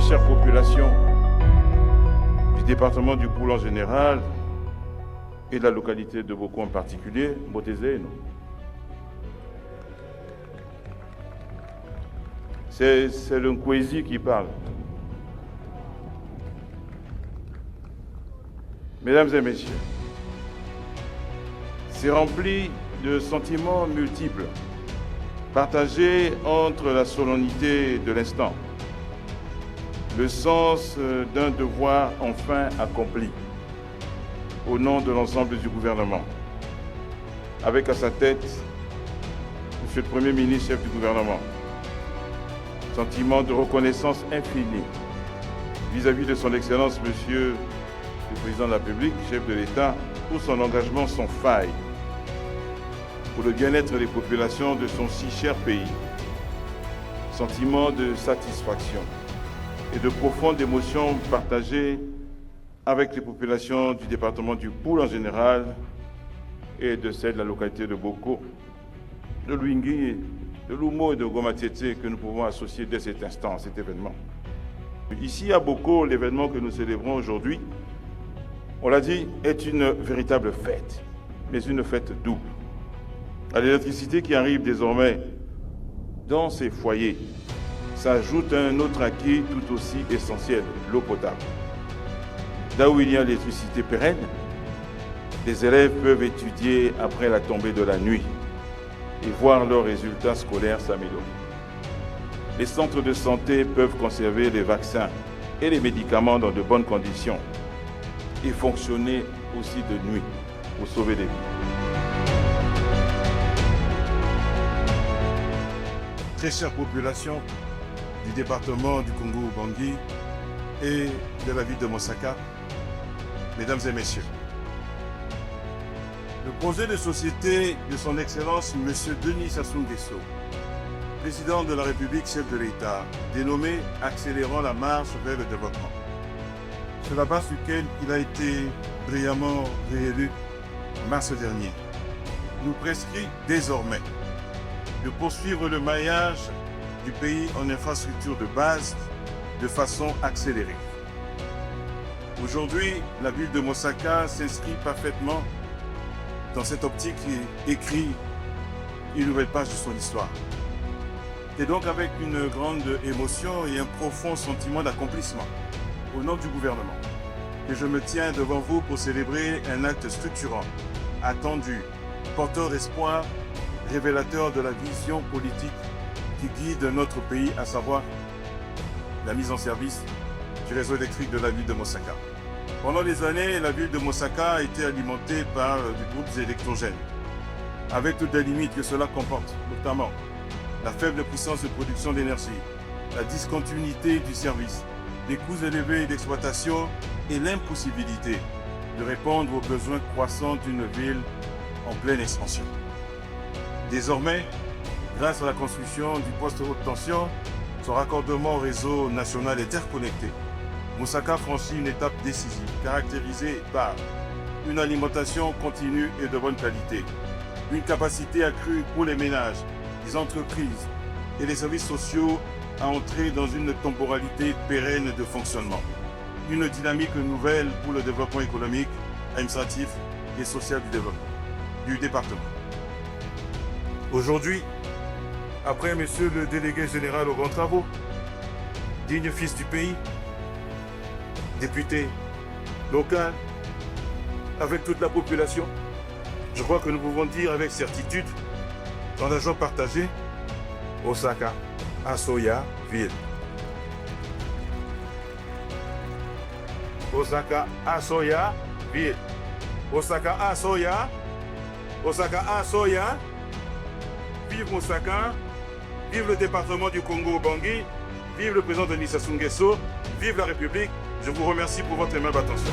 chère population du département du Poul en général et de la localité de Boko en particulier, Mbotezé, c'est le Nkwezi qui parle. Mesdames et messieurs, c'est rempli de sentiments multiples, partagés entre la solennité de l'instant, le sens d'un devoir enfin accompli, au nom de l'ensemble du gouvernement, avec à sa tête Monsieur le Premier ministre, chef du gouvernement, sentiment de reconnaissance infinie vis-à-vis de son Excellence, Monsieur le Président de la République, chef de l'État, pour son engagement sans faille pour le bien-être des populations de son si cher pays. Sentiment de satisfaction et de profonde émotion partagée avec les populations du département du Poul en général et de celle de la localité de Boko, de Luingui, de Lumo et de Goma-Tieté que nous pouvons associer dès cet instant à cet événement. Ici à Boko, l'événement que nous célébrons aujourd'hui, on l'a dit, est une véritable fête, mais une fête double. À l'électricité qui arrive désormais dans ces foyers s'ajoute un autre acquis tout aussi essentiel, l'eau potable. Là où il y a l'électricité pérenne, les élèves peuvent étudier après la tombée de la nuit et voir leurs résultats scolaires s'améliorer. Les centres de santé peuvent conserver les vaccins et les médicaments dans de bonnes conditions et fonctionner aussi de nuit pour sauver des vies. Très chère population du département du Congo-Ubangi et de la ville de Mosaka, mesdames et messieurs, le projet de société de son Excellence M. Denis Sassou Nguesso, président de la République, chef de l'État, dénommé « Accélérant la marche vers le développement », sur la base duquel il a été brillamment réélu en mars dernier, nous prescrit désormais de poursuivre le maillage du pays en infrastructure de base de façon accélérée. Aujourd'hui, la ville de Mosaka s'inscrit parfaitement dans cette optique et écrit une nouvelle page de son histoire. C'est donc avec une grande émotion et un profond sentiment d'accomplissement, au nom du gouvernement, que je me tiens devant vous pour célébrer un acte structurant, attendu, porteur d'espoir, révélateur de la vision politique qui guide notre pays, à savoir la mise en service du réseau électrique de la ville de Mosaka. Pendant des années, la ville de Mosaka a été alimentée par des groupes électrogènes, avec toutes les limites que cela comporte, notamment la faible puissance de production d'énergie, la discontinuité du service, les coûts élevés d'exploitation et l'impossibilité de répondre aux besoins croissants d'une ville en pleine expansion. Désormais, grâce à la construction du poste haute tension, son raccordement au réseau national interconnecté, Mosaka franchit une étape décisive, caractérisée par une alimentation continue et de bonne qualité, une capacité accrue pour les ménages, les entreprises et les services sociaux à entrer dans une temporalité pérenne de fonctionnement, une dynamique nouvelle pour le développement économique, administratif et social du département. Aujourd'hui, après Monsieur le délégué général aux grands travaux, digne fils du pays, député local, avec toute la population, je crois que nous pouvons dire avec certitude, engagement partagé, Osaka, Asoya, ville. Osaka, Asoya, ville. Osaka, Asoya, Osaka, Asoya. Vive Mosaka, vive le département du Congo-Ubangi, vive le président Denis Sassou Nguesso, vive la République. Je vous remercie pour votre aimable attention.